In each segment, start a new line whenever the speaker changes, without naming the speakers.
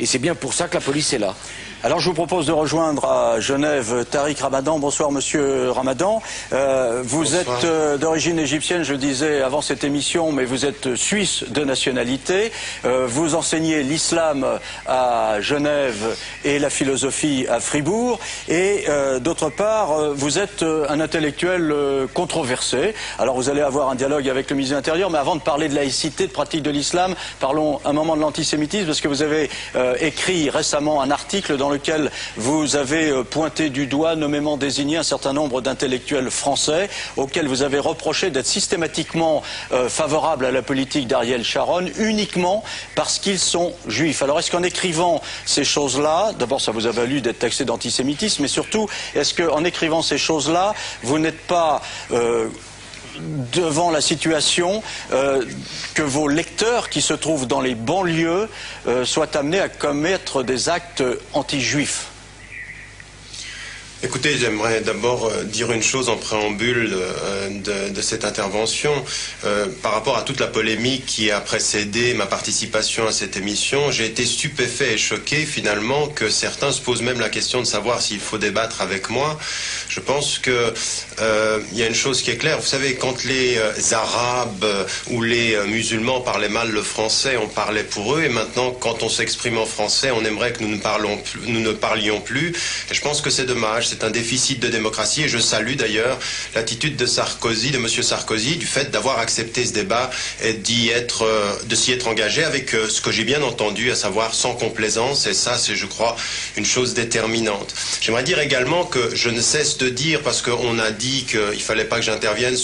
Et c'est bien pour ça que la police est là.
Alors je vous propose de rejoindre à Genève Tariq Ramadan. Bonsoir Monsieur Ramadan. Vous êtes d'origine égyptienne, je le disais avant cette émission, mais vous êtes suisse de nationalité. Vous enseignez l'islam à Genève et la philosophie à Fribourg. Et d'autre part, vous êtes un intellectuel controversé. Alors vous allez avoir un dialogue avec le ministre de l'Intérieur, mais avant de parler de laïcité, de pratique de l'islam, parlons un moment de l'antisémitisme, parce que vous avez écrit récemment un article dans lequel vous avez pointé du doigt, nommément désigné un certain nombre d'intellectuels français auxquels vous avez reproché d'être systématiquement favorables à la politique d'Ariel Sharon uniquement parce qu'ils sont juifs. Alors est-ce qu'en écrivant ces choses-là, d'abord ça vous a valu d'être taxé d'antisémitisme, mais surtout est-ce qu'en écrivant ces choses-là, vous n'êtes pas devant la situation que vos lecteurs qui se trouvent dans les banlieues soient amenés à commettre des actes anti-juifs?
Écoutez, j'aimerais d'abord dire une chose en préambule de cette intervention. Par rapport à toute la polémique qui a précédé ma participation à cette émission, j'ai été stupéfait et choqué finalement que certains se posent même la question de savoir s'il faut débattre avec moi. Je pense que il y a une chose qui est claire. Vous savez, quand les Arabes ou les musulmans parlaient mal le français, on parlait pour eux. Et maintenant, quand on s'exprime en français, on aimerait que nous ne parlions plus. Et je pense que c'est dommage. C'est un déficit de démocratie. Et je salue d'ailleurs l'attitude de Sarkozy, de M. Sarkozy, du fait d'avoir accepté ce débat et de s'y être engagé avec ce que j'ai bien entendu, à savoir sans complaisance. Et ça, c'est, je crois, une chose déterminante. J'aimerais dire également que je ne cesse de dire, parce qu'on a dit qu'il ne fallait pas que j'intervienne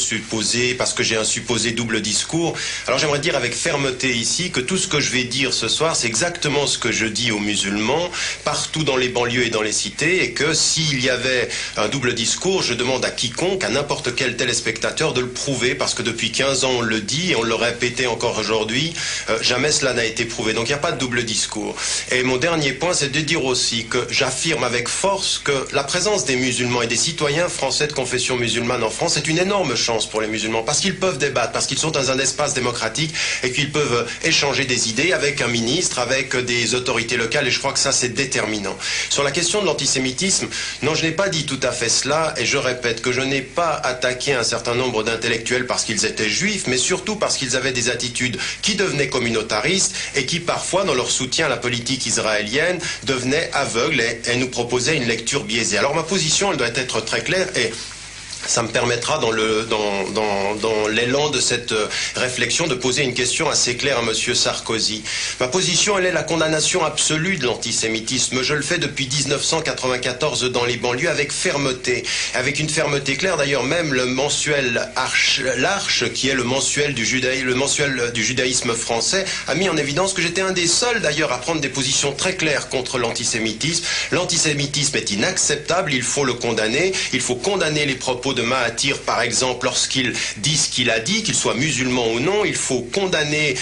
parce que j'ai un supposé double discours. Alors j'aimerais dire avec fermeté ici que tout ce que je vais dire ce soir, c'est exactement ce que je dis aux musulmans, partout dans les banlieues et dans les cités, et que s'il y avait un double discours, je demande à quiconque, à n'importe quel téléspectateur de le prouver, parce que depuis 15 ans on le dit, et on le répétait encore aujourd'hui, jamais cela n'a été prouvé. Donc il n'y a pas de double discours. Et mon dernier point, c'est de dire aussi que j'affirme avec force que la présence des musulmans et des citoyens français de confession musulmane en France est une énorme chance pour les musulmans, parce qu'ils peuvent débattre, parce qu'ils sont dans un espace démocratique et qu'ils peuvent échanger des idées avec un ministre, avec des autorités locales, et je crois que ça c'est déterminant. Sur la question de l'antisémitisme, non, je n'ai pas dit tout à fait cela, et je répète que je n'ai pas attaqué un certain nombre d'intellectuels parce qu'ils étaient juifs, mais surtout parce qu'ils avaient des attitudes qui devenaient communautaristes et qui parfois, dans leur soutien à la politique israélienne, devenaient aveugles et nous proposaient une lecture biaisée. Alors ma position, elle doit être très claire, et ça me permettra dans l'élan de cette réflexion de poser une question assez claire à M. Sarkozy. Ma position, elle est la condamnation absolue de l'antisémitisme. Je le fais depuis 1994 dans les banlieues avec fermeté, avec une fermeté claire. D'ailleurs, même le mensuel l'Arche, qui est le mensuel du judaïsme français, a mis en évidence que j'étais un des seuls d'ailleurs à prendre des positions très claires contre l'antisémitisme. L'antisémitisme est inacceptable, il faut le condamner, il faut condamner les propos de Mahathir, par exemple, lorsqu'il dit ce qu'il a dit, qu'il soit musulman ou non. Il faut condamner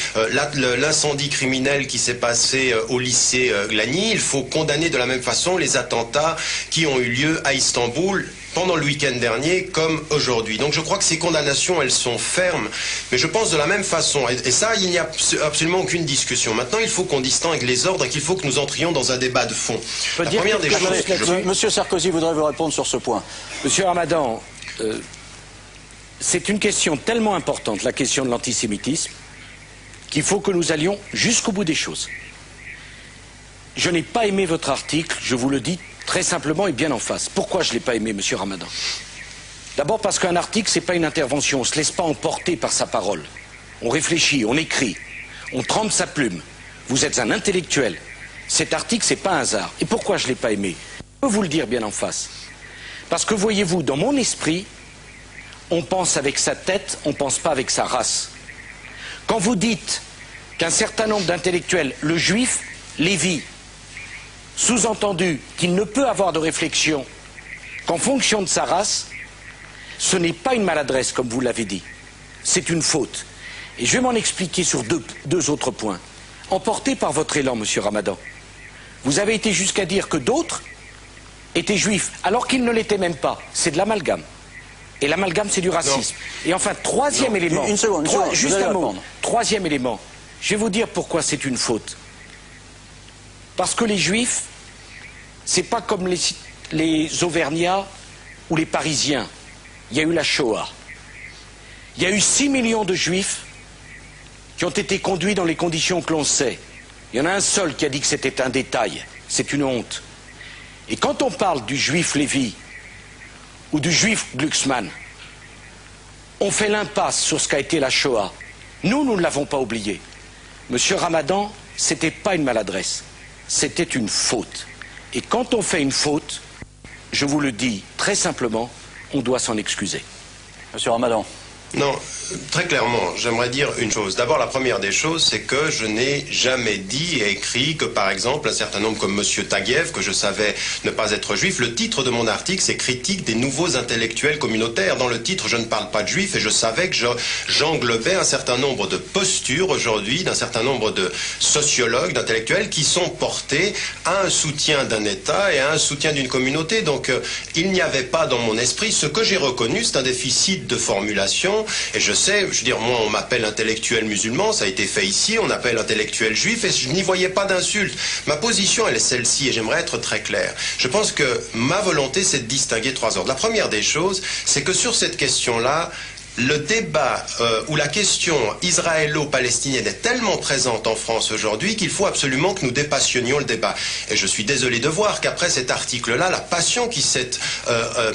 l'incendie criminel qui s'est passé au lycée Glani. Il faut condamner de la même façon les attentats qui ont eu lieu à Istanbul pendant le week-end dernier comme aujourd'hui. Donc je crois que ces condamnations, elles sont fermes, mais je pense de la même façon, et ça, il n'y a absolument aucune discussion. Maintenant, il faut qu'on distingue les ordres et qu'il faut que nous entrions dans un débat de fond. La première des choses...
Monsieur Sarkozy voudrait vous répondre sur ce point.
Monsieur Ramadan, c'est une question tellement importante, la question de l'antisémitisme, qu'il faut que nous allions jusqu'au bout des choses. Je n'ai pas aimé votre article, je vous le dis très simplement et bien en face. Pourquoi je ne l'ai pas aimé, monsieur Ramadan? D'abord parce qu'un article, ce n'est pas une intervention, on ne se laisse pas emporter par sa parole. On réfléchit, on écrit, on trempe sa plume. Vous êtes un intellectuel. Cet article, ce n'est pas un hasard. Et pourquoi je ne l'ai pas aimé? Je peux vous le dire bien en face. Parce que voyez-vous, dans mon esprit, on pense avec sa tête, on ne pense pas avec sa race. Quand vous dites qu'un certain nombre d'intellectuels, le juif, Lévi, sous-entendu qu'il ne peut avoir de réflexion qu'en fonction de sa race, ce n'est pas une maladresse comme vous l'avez dit, c'est une faute. Et je vais m'en expliquer sur deux autres points. Emporté par votre élan, monsieur Ramadan, vous avez été jusqu'à dire que d'autres étaient juifs, alors qu'ils ne l'étaient même pas. C'est de l'amalgame. Et l'amalgame, c'est du racisme. Non. Et enfin, troisième élément.
Une seconde,
juste un mot. Troisième élément. Je vais vous dire pourquoi c'est une faute. Parce que les Juifs, c'est pas comme les Auvergnats ou les Parisiens. Il y a eu la Shoah. Il y a eu 6 millions de Juifs qui ont été conduits dans les conditions que l'on sait. Il y en a un seul qui a dit que c'était un détail. C'est une honte. Et quand on parle du Juif Lévi ou du Juif Glucksmann, on fait l'impasse sur ce qu'a été la Shoah. Nous ne l'avons pas oublié. Monsieur Ramadan, c'était pas une maladresse, c'était une faute. Et quand on fait une faute, je vous le dis très simplement, on doit s'en excuser.
Monsieur Ramadan.
Non, très clairement, j'aimerais dire une chose. D'abord, la première des choses, c'est que je n'ai jamais dit et écrit que, par exemple, un certain nombre comme M. Taguieff, que je savais ne pas être juif, le titre de mon article, c'est « Critique des nouveaux intellectuels communautaires ». Dans le titre, je ne parle pas de juifs et je savais que j'englobais un certain nombre de postures aujourd'hui, d'un certain nombre de sociologues, d'intellectuels qui sont portés à un soutien d'un État et à un soutien d'une communauté. Donc, il n'y avait pas dans mon esprit, ce que j'ai reconnu, c'est un déficit de formulation. Et je sais, je veux dire, moi on m'appelle intellectuel musulman, ça a été fait ici, on appelle intellectuel juif, et je n'y voyais pas d'insulte. Ma position, elle est celle-ci, et j'aimerais être très clair. Je pense que ma volonté, c'est de distinguer 3 ordres. La première des choses, c'est que sur cette question-là, le débat ou la question israélo-palestinienne est tellement présente en France aujourd'hui qu'il faut absolument que nous dépassionnions le débat. Et je suis désolé de voir qu'après cet article-là, la passion qui s'est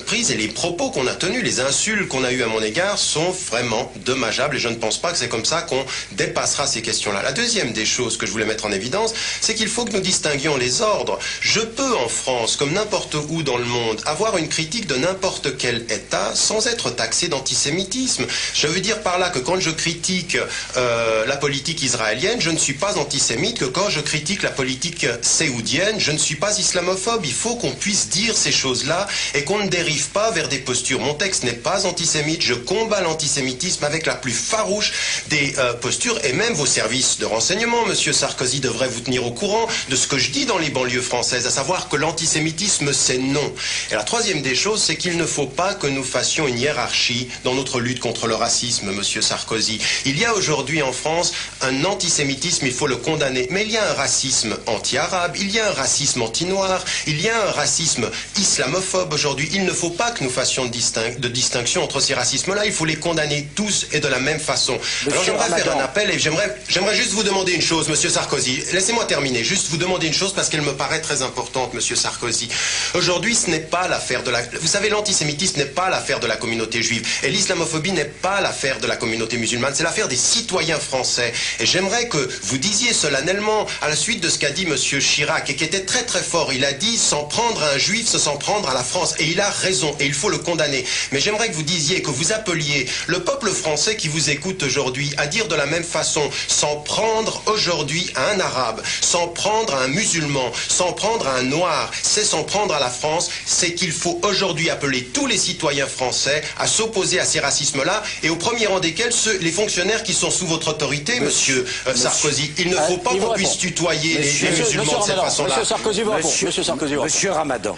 prise et les propos qu'on a tenus, les insultes qu'on a eues à mon égard sont vraiment dommageables et je ne pense pas que c'est comme ça qu'on dépassera ces questions-là. La deuxième des choses que je voulais mettre en évidence, c'est qu'il faut que nous distinguions les ordres. Je peux en France, comme n'importe où dans le monde, avoir une critique de n'importe quel État sans être taxé d'antisémitisme. Je veux dire par là que quand je critique la politique israélienne, je ne suis pas antisémite, que quand je critique la politique séoudienne, je ne suis pas islamophobe. Il faut qu'on puisse dire ces choses-là et qu'on ne dérive pas vers des postures. Mon texte n'est pas antisémite, je combats l'antisémitisme avec la plus farouche des postures et même vos services de renseignement, Monsieur Sarkozy, devraient vous tenir au courant de ce que je dis dans les banlieues françaises, à savoir que l'antisémitisme c'est non. Et la troisième des choses, c'est qu'il ne faut pas que nous fassions une hiérarchie dans notre lutte contre le racisme, Monsieur Sarkozy. Il y a aujourd'hui en France un antisémitisme, il faut le condamner, mais il y a un racisme anti-arabe, il y a un racisme anti-noir, il y a un racisme islamophobe aujourd'hui. Il ne faut pas que nous fassions de distinction entre ces racismes-là, il faut les condamner tous et de la même façon. Alors j'aimerais faire un appel et j'aimerais juste vous demander une chose, Monsieur Sarkozy. Laissez-moi terminer, juste vous demander une chose parce qu'elle me paraît très importante, Monsieur Sarkozy. Aujourd'hui, ce n'est pas l'affaire de la... Vous savez, l'antisémitisme n'est pas l'affaire de la communauté juive et l'islamophobie n'est pas l'affaire de la communauté musulmane, c'est l'affaire des citoyens français. Et j'aimerais que vous disiez solennellement, à la suite de ce qu'a dit Monsieur Chirac, et qui était très très fort, il a dit s'en prendre à un juif, c'est s'en prendre à la France. Et il a raison, et il faut le condamner. Mais j'aimerais que vous disiez, que vous appeliez le peuple français qui vous écoute aujourd'hui à dire de la même façon, s'en prendre aujourd'hui à un arabe, s'en prendre à un musulman, s'en prendre à un noir, c'est s'en prendre à la France, c'est qu'il faut aujourd'hui appeler tous les citoyens français à s'opposer à ces racismes-là, et au premier rang desquels les fonctionnaires qui sont sous votre autorité, Monsieur Sarkozy. Il ne faut pas qu'on puisse tutoyer les musulmans de cette façon-là.
Monsieur Sarkozy vous répond.
Monsieur Ramadan,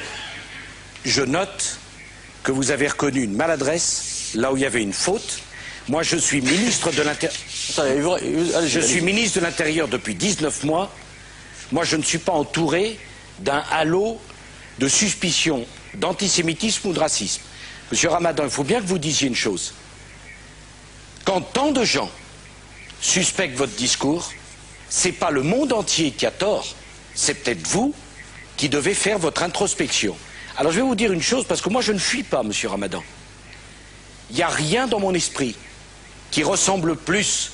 je note que vous avez reconnu une maladresse là où il y avait une faute. Moi, je suis ministre de l'Intérieur. Je suis ministre de l'Intérieur depuis 19 mois. Moi, je ne suis pas entouré d'un halo de suspicion d'antisémitisme ou de racisme. Monsieur Ramadan, il faut bien que vous disiez une chose. Quand tant de gens suspectent votre discours, c'est pas le monde entier qui a tort, c'est peut-être vous qui devez faire votre introspection. Alors je vais vous dire une chose, parce que moi je ne fuis pas, Monsieur Ramadan. Il n'y a rien dans mon esprit qui ressemble plus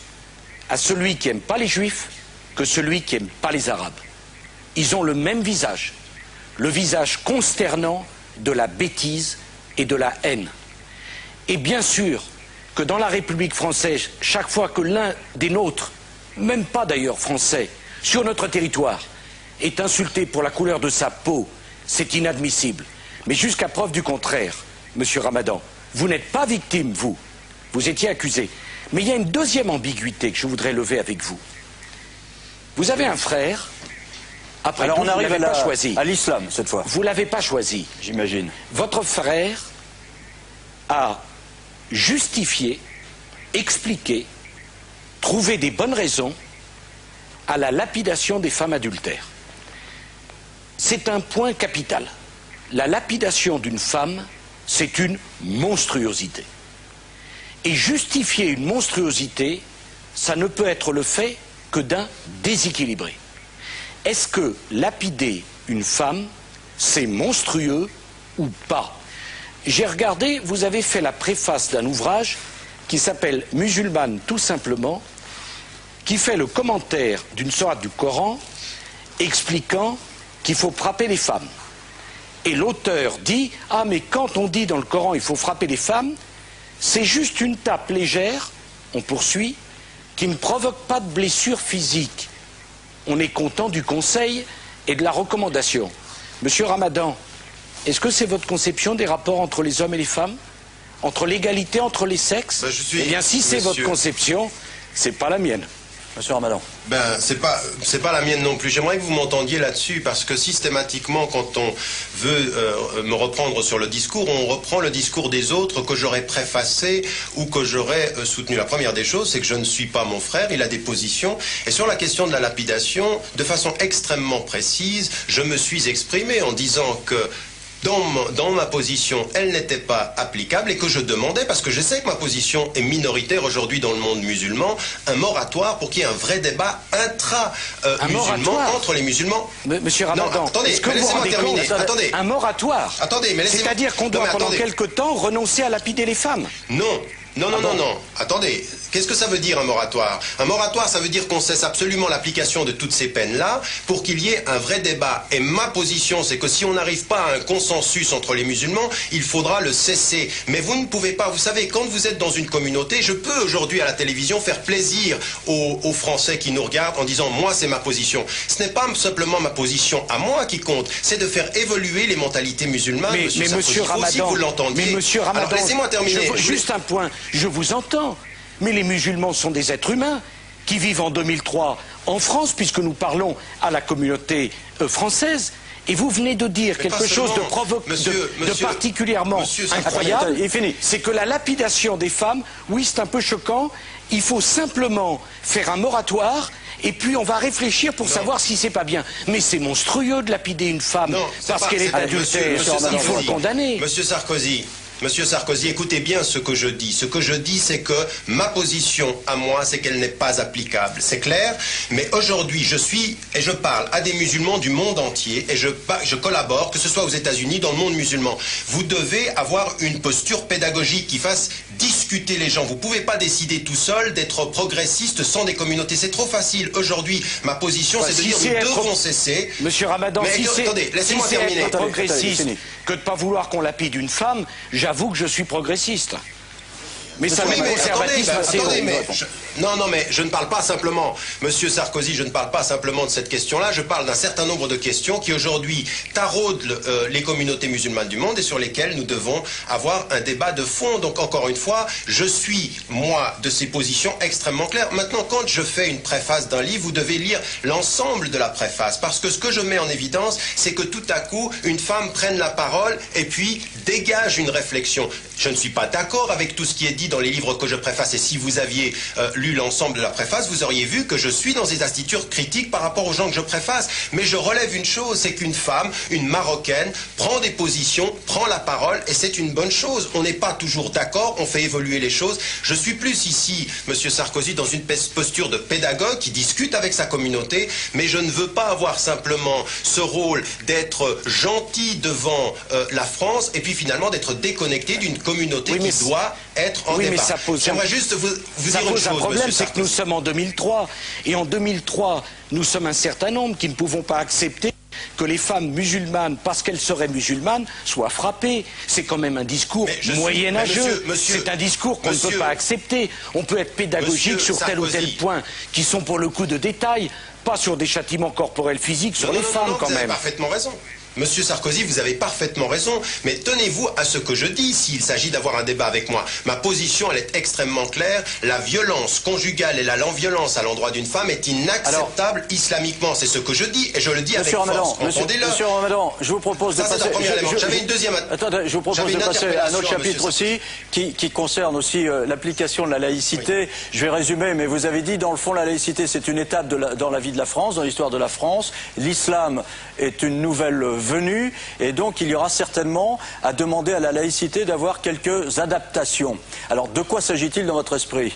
à celui qui n'aime pas les Juifs que celui qui n'aime pas les Arabes. Ils ont le même visage, le visage consternant de la bêtise et de la haine. Et bien sûr que dans la République française, chaque fois que l'un des nôtres, même pas d'ailleurs français, sur notre territoire, est insulté pour la couleur de sa peau, c'est inadmissible. Mais jusqu'à preuve du contraire, Monsieur Ramadan, vous n'êtes pas victime, vous étiez accusé. Mais il y a une deuxième ambiguïté que je voudrais lever avec vous. Vous avez un frère, après
alors
tout,
on arrive
à
l'islam cette fois.
Vous ne l'avez pas choisi.
J'imagine.
Votre frère a justifié, expliqué, trouvé des bonnes raisons à la lapidation des femmes adultères. c'est un point capital. La lapidation d'une femme, c'est une monstruosité. Et justifier une monstruosité, ça ne peut être le fait que d'un déséquilibré. Est-ce que lapider une femme, c'est monstrueux ou pas? J'ai regardé, vous avez fait la préface d'un ouvrage qui s'appelle « Musulmane tout simplement », qui fait le commentaire d'une sourate du Coran expliquant qu'il faut frapper les femmes. Et l'auteur dit « Ah, mais quand on dit dans le Coran il faut frapper les femmes, c'est juste une tape légère, on poursuit, qui ne provoque pas de blessure physique. On est content du conseil et de la recommandation. » Monsieur Ramadan, est-ce que c'est votre conception des rapports entre les hommes et les femmes? Entre l'égalité entre les sexes? Eh bien, si c'est votre conception, c'est pas la mienne.
Monsieur Ramadan.
Ben, c'est pas la mienne non plus. J'aimerais que vous m'entendiez là-dessus, parce que systématiquement, quand on veut me reprendre sur le discours, on reprend le discours des autres que j'aurais préfacé ou que j'aurais soutenu. La première des choses, c'est que je ne suis pas mon frère, il a des positions. Et sur la question de la lapidation, de façon extrêmement précise, je me suis exprimé en disant que dans ma position, elle n'était pas applicable et que je demandais, parce que je sais que ma position est minoritaire aujourd'hui dans le monde musulman, un moratoire pour qu'il y ait un vrai débat intra-musulman entre les musulmans.
Monsieur Ramadan, est-ce que vous vous rendez compte?
Attendez.
Un moratoire.
Attendez, mais laissez-moi.
C'est-à-dire qu'on doit pendant quelque temps renoncer à lapider les femmes?
Non. Non. Attendez, qu'est-ce que ça veut dire un moratoire? Un moratoire, ça veut dire qu'on cesse absolument l'application de toutes ces peines-là pour qu'il y ait un vrai débat. Et ma position, c'est que si on n'arrive pas à un consensus entre les musulmans, il faudra le cesser. Mais vous ne pouvez pas, vous savez, quand vous êtes dans une communauté, je peux aujourd'hui à la télévision faire plaisir aux Français qui nous regardent en disant « moi, c'est ma position ». Ce n'est pas simplement ma position à moi qui compte, c'est de faire évoluer les mentalités musulmanes.
Mais Monsieur Ramadan,
alors laissez-moi terminer.
Juste un point. Je vous entends, mais les musulmans sont des êtres humains qui vivent en 2003 en France, puisque nous parlons à la communauté française. Et vous venez de dire quelque chose de particulièrement incroyable, c'est que la lapidation des femmes, oui, c'est un peu choquant, il faut simplement faire un moratoire et puis on va réfléchir pour savoir si c'est pas bien. Mais c'est monstrueux de lapider une femme parce qu'elle est adultère, il faut le condamner.
Monsieur Sarkozy, écoutez bien ce que je dis. Ce que je dis, c'est que ma position à moi, c'est qu'elle n'est pas applicable. C'est clair? Mais aujourd'hui, je parle à des musulmans du monde entier et je collabore, que ce soit aux États-Unis, dans le monde musulman. Vous devez avoir une posture pédagogique qui fasse discuter les gens. Vous ne pouvez pas décider tout seul d'être progressiste sans des communautés. C'est trop facile. Aujourd'hui, ma position, c'est de dire nous devons cesser.
Monsieur Ramadan,
mais attendez, laissez-moi terminer.
Être progressiste que de ne pas vouloir qu'on lapide une femme, j'avoue que je suis progressiste. Mais ça met conservatisme assez haut.
Non, mais je ne parle pas simplement, Monsieur Sarkozy, je ne parle pas simplement de cette question-là, je parle d'un certain nombre de questions qui aujourd'hui taraudent les communautés musulmanes du monde et sur lesquelles nous devons avoir un débat de fond. Donc encore une fois, je suis, moi, de ces positions extrêmement claires. Maintenant, quand je fais une préface d'un livre, vous devez lire l'ensemble de la préface, parce que ce que je mets en évidence, c'est que tout à coup, une femme prenne la parole et puis dégage une réflexion. Je ne suis pas d'accord avec tout ce qui est dit dans les livres que je préface, et si vous aviez lu l'ensemble de la préface, vous auriez vu que je suis dans des attitudes critiques par rapport aux gens que je préface. Mais je relève une chose, c'est qu'une femme, une Marocaine, prend des positions, prend la parole, et c'est une bonne chose. On n'est pas toujours d'accord, on fait évoluer les choses. Je suis plus ici, Monsieur Sarkozy, dans une posture de pédagogue qui discute avec sa communauté, mais je ne veux pas avoir simplement ce rôle d'être gentil devant la France, et puis finalement d'être déconnecté d'une communauté qui doit être en débat. J'aimerais juste vous dire une chose,
un problème, c'est que nous sommes en 2003, et en 2003, nous sommes un certain nombre qui ne pouvons pas accepter que les femmes musulmanes, parce qu'elles seraient musulmanes, soient frappées. C'est quand même un discours moyenâgeux. C'est un discours qu'on ne peut pas accepter. On peut être pédagogique sur tel ou tel point, qui sont pour le coup de détail, pas sur des châtiments corporels physiques sur les femmes quand même.
Vous avez parfaitement raison. Monsieur Sarkozy, vous avez parfaitement raison, mais tenez-vous à ce que je dis s'il s'agit d'avoir un débat avec moi. Ma position, elle est extrêmement claire. La violence conjugale et la non-violence à l'endroit d'une femme est inacceptable islamiquement. C'est ce que je dis, et je le dis avec force.
Monsieur Ramadan, je vous propose de passer...
J'avais une deuxième...
Attendez, je vous propose de passer à un autre chapitre aussi, qui concerne aussi l'application de la laïcité. Oui. Je vais résumer, mais vous avez dit, dans le fond, la laïcité, c'est une étape dans la vie de la France, dans l'histoire de la France. L'islam est une nouvelle venue, et donc il y aura certainement à demander à la laïcité d'avoir quelques adaptations. Alors, de quoi s'agit-il dans votre esprit ?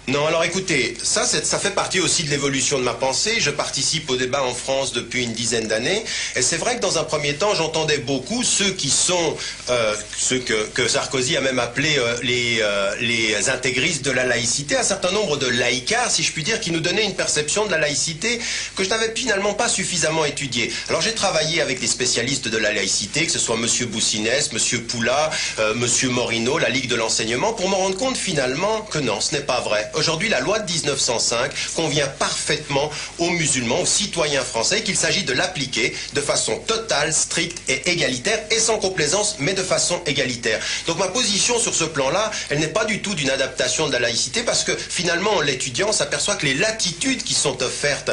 Non, alors écoutez, ça fait partie aussi de l'évolution de ma pensée. Je participe au débat en France depuis une dizaine d'années, et c'est vrai que dans un premier temps, j'entendais beaucoup ceux qui sont, ceux que Sarkozy a même appelé les intégristes de la laïcité, un certain nombre de laïcards, si je puis dire, qui nous donnaient une perception de la laïcité que je n'avais finalement pas suffisamment étudiée. Alors j'ai travaillé avec des spécialistes de la laïcité, que ce soit Monsieur Boussinès, Monsieur Poula, Monsieur Morino, la Ligue de l'enseignement, pour me rendre compte finalement que non, ce n'est pas vrai. Aujourd'hui, la loi de 1905 convient parfaitement aux musulmans, aux citoyens français, qu'il s'agit de l'appliquer de façon totale, stricte et égalitaire, et sans complaisance, mais de façon égalitaire. Donc ma position sur ce plan-là, elle n'est pas du tout d'une adaptation de la laïcité, parce que finalement, l'étudiant s'aperçoit que les latitudes qui sont offertes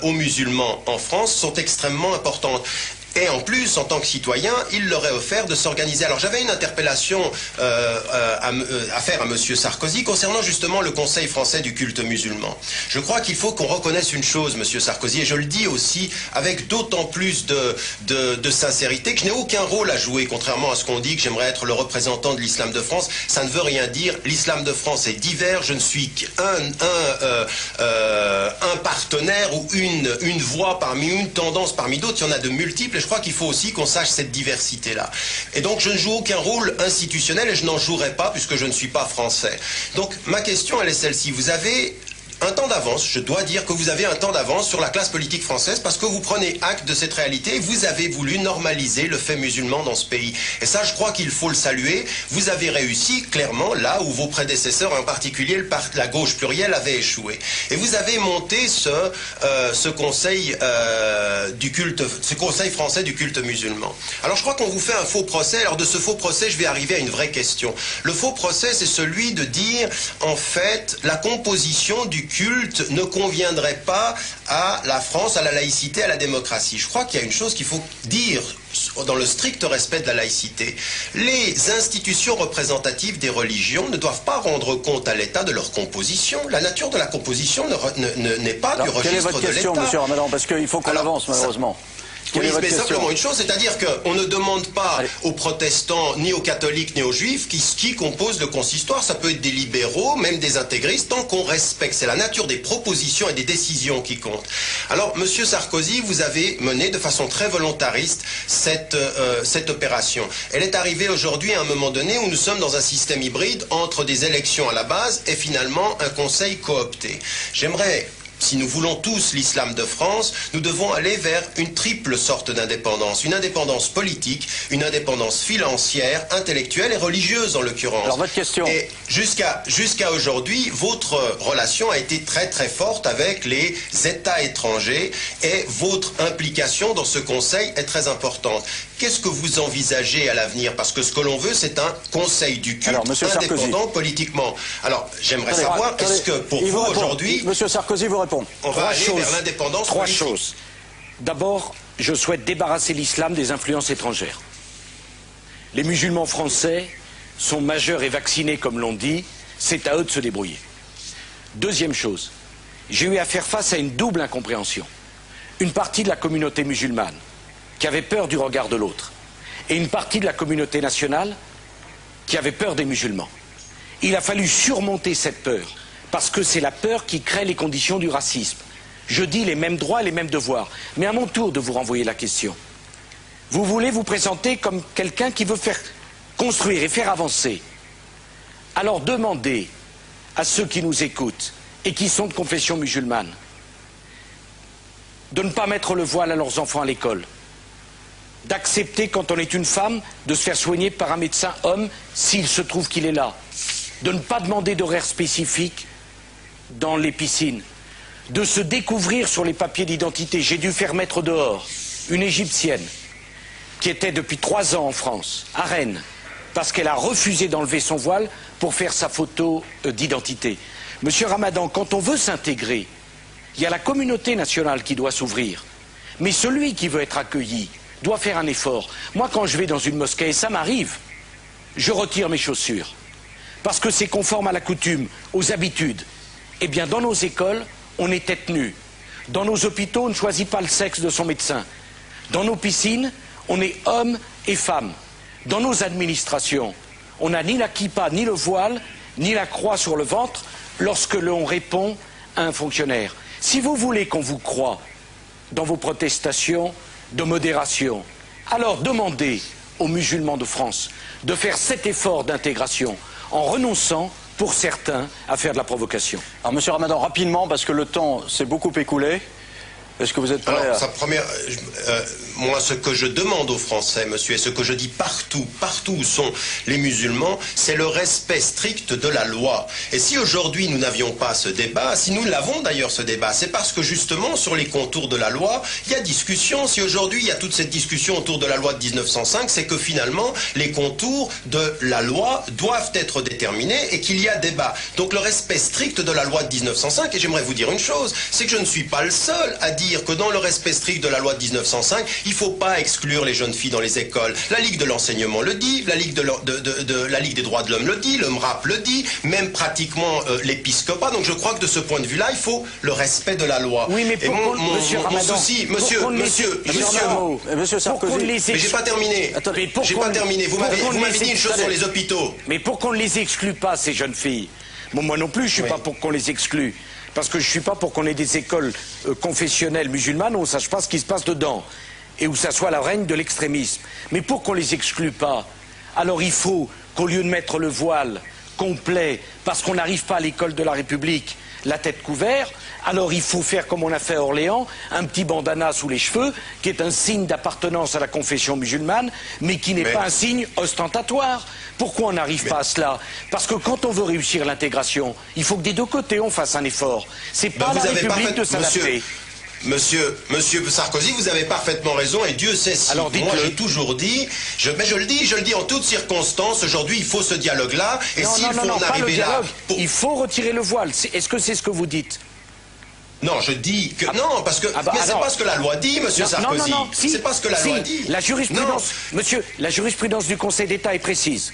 aux musulmans en France sont extrêmement importantes. Et en plus, en tant que citoyen, il leur est offert de s'organiser. Alors j'avais une interpellation à faire à Monsieur Sarkozy concernant justement le Conseil français du culte musulman. Je crois qu'il faut qu'on reconnaisse une chose, Monsieur Sarkozy, et je le dis aussi avec d'autant plus de sincérité, que je n'ai aucun rôle à jouer, contrairement à ce qu'on dit, que j'aimerais être le représentant de l'islam de France. Ça ne veut rien dire. L'islam de France est divers. Je ne suis qu'un partenaire ou une voix parmi une tendance parmi d'autres. Il y en a de multiples. Je crois qu'il faut aussi qu'on sache cette diversité-là. Et donc je ne joue aucun rôle institutionnel, et je n'en jouerai pas puisque je ne suis pas français. Donc ma question, elle est celle-ci. Vous avez un temps d'avance, je dois dire que vous avez un temps d'avance sur la classe politique française, parce que vous prenez acte de cette réalité et vous avez voulu normaliser le fait musulman dans ce pays. Et ça, je crois qu'il faut le saluer. Vous avez réussi clairement là où vos prédécesseurs, en particulier la gauche plurielle, avaient échoué. Et vous avez monté ce conseil ce conseil français du culte musulman. Alors je crois qu'on vous fait un faux procès. Alors de ce faux procès, je vais arriver à une vraie question. Le faux procès, c'est celui de dire, en fait, la composition du culte ne conviendrait pas à la France, à la laïcité, à la démocratie. Je crois qu'il y a une chose qu'il faut dire dans le strict respect de la laïcité. Les institutions représentatives des religions ne doivent pas rendre compte à l'État de leur composition. La nature de la composition n'est pas du registre de l'État.
Quelle est votre question, monsieur Ramadan, parce qu'il faut qu'on avance, malheureusement.
Oui, mais simplement une chose, c'est-à-dire qu'on ne demande pas aux protestants, ni aux catholiques, ni aux juifs qui composent le consistoire. Ça peut être des libéraux, même des intégristes, tant qu'on respecte. C'est la nature des propositions et des décisions qui comptent. Alors, monsieur Sarkozy, vous avez mené de façon très volontariste cette opération. Elle est arrivée aujourd'hui à un moment donné où nous sommes dans un système hybride entre des élections à la base et finalement un conseil coopté. J'aimerais... Si nous voulons tous l'islam de France, nous devons aller vers une triple sorte d'indépendance. Une indépendance politique, une indépendance financière, intellectuelle et religieuse en l'occurrence.
Alors votre question.
Et jusqu'à aujourd'hui, votre relation a été très très forte avec les États étrangers et votre implication dans ce conseil est très importante. Qu'est-ce que vous envisagez à l'avenir? Parce que ce que l'on veut, c'est un conseil du culte indépendant politiquement. Alors, j'aimerais savoir, est-ce que pour vous aujourd'hui...
Monsieur Sarkozy vous répond.
On va aller vers l'indépendance politique.
3 choses. D'abord, je souhaite débarrasser l'islam des influences étrangères. Les musulmans français sont majeurs et vaccinés, comme l'on dit. C'est à eux de se débrouiller. Deuxième chose, j'ai eu à faire face à une double incompréhension. Une partie de la communauté musulmane qui avait peur du regard de l'autre, et une partie de la communauté nationale qui avait peur des musulmans. Il a fallu surmonter cette peur, parce que c'est la peur qui crée les conditions du racisme. Je dis les mêmes droits et les mêmes devoirs, mais à mon tour de vous renvoyer la question. Vous voulez vous présenter comme quelqu'un qui veut faire construire et faire avancer. Alors demandez à ceux qui nous écoutent et qui sont de confession musulmane de ne pas mettre le voile à leurs enfants à l'école, d'accepter quand on est une femme de se faire soigner par un médecin homme s'il se trouve qu'il est là, de ne pas demander d'horaire spécifique dans les piscines, de se découvrir sur les papiers d'identité. J'ai dû faire mettre dehors une égyptienne qui était depuis 3 ans en France, à Rennes, parce qu'elle a refusé d'enlever son voile pour faire sa photo d'identité. Monsieur Ramadan, quand on veut s'intégrer, il y a la communauté nationale qui doit s'ouvrir. Mais celui qui veut être accueilli doit faire un effort. Moi, quand je vais dans une mosquée, et ça m'arrive, je retire mes chaussures. Parce que c'est conforme à la coutume, aux habitudes. Eh bien, dans nos écoles, on est tête nue. Dans nos hôpitaux, on ne choisit pas le sexe de son médecin. Dans nos piscines, on est homme et femme. Dans nos administrations, on n'a ni la kippa, ni le voile, ni la croix sur le ventre lorsque l'on répond à un fonctionnaire. Si vous voulez qu'on vous croie dans vos protestations de modération, alors demandez aux musulmans de France de faire cet effort d'intégration en renonçant, pour certains, à faire de la provocation.
Alors, monsieur Ramadan, rapidement, parce que le temps s'est beaucoup écoulé. Est-ce que vous êtes prêt
Alors, moi, ce que je demande aux Français, monsieur, et ce que je dis partout où sont les musulmans, c'est le respect strict de la loi. Et si aujourd'hui nous n'avions pas ce débat, si nous l'avons d'ailleurs ce débat, c'est parce que justement, sur les contours de la loi, il y a discussion. Si aujourd'hui il y a toute cette discussion autour de la loi de 1905, c'est que finalement, les contours de la loi doivent être déterminés et qu'il y a débat. Donc le respect strict de la loi de 1905, et j'aimerais vous dire une chose, c'est que je ne suis pas le seul à dire que dans le respect strict de la loi de 1905, il ne faut pas exclure les jeunes filles dans les écoles. La Ligue de l'enseignement le dit, la Ligue des droits de l'homme le dit, le MRAP le dit, même pratiquement l'épiscopat. Donc je crois que de ce point de vue-là, il faut le respect de la loi.
Oui, mais
mon souci, monsieur
Sarkozy,
mais j'ai pas terminé. J'ai pas terminé. Vous m'avez dit une chose sur les hôpitaux.
Mais pour qu'on ne les exclue pas, ces jeunes filles. Bon, moi non plus, je ne suis pas pour qu'on les exclue. Parce que je ne suis pas pour qu'on ait des écoles confessionnelles musulmanes où on ne sache pas ce qui se passe dedans et où ça soit la règne de l'extrémisme. Mais pour qu'on ne les exclue pas, alors il faut qu'au lieu de mettre le voile complet, parce qu'on n'arrive pas à l'école de la République, la tête couverte, alors il faut faire comme on a fait à Orléans, un petit bandana sous les cheveux, qui est un signe d'appartenance à la confession musulmane, mais qui n'est pas un signe ostentatoire. Pourquoi on n'arrive pas à cela? Parce que quand on veut réussir l'intégration, il faut que des deux côtés on fasse un effort. C'est pas la République de s'adapter.
Monsieur Sarkozy, vous avez parfaitement raison et Dieu sait si.
Alors,
moi j'ai toujours dit, je le dis en toutes circonstances, aujourd'hui il faut ce dialogue-là et s'il faut en arriver là...
Il faut retirer le voile. Est-ce que c'est ce que vous dites?
Non, je dis que non, parce que mais c'est pas ce que la loi dit, monsieur Sarkozy.
Non, si,
c'est pas ce que la loi dit.
La jurisprudence, monsieur, la jurisprudence du Conseil d'État est précise.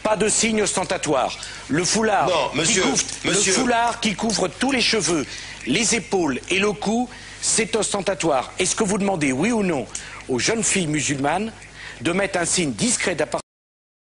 Pas de signe ostentatoire. Le foulard, le foulard qui couvre tous les cheveux, les épaules et le cou, c'est ostentatoire. Est-ce que vous demandez, oui ou non, aux jeunes filles musulmanes de mettre un signe discret d'appartenance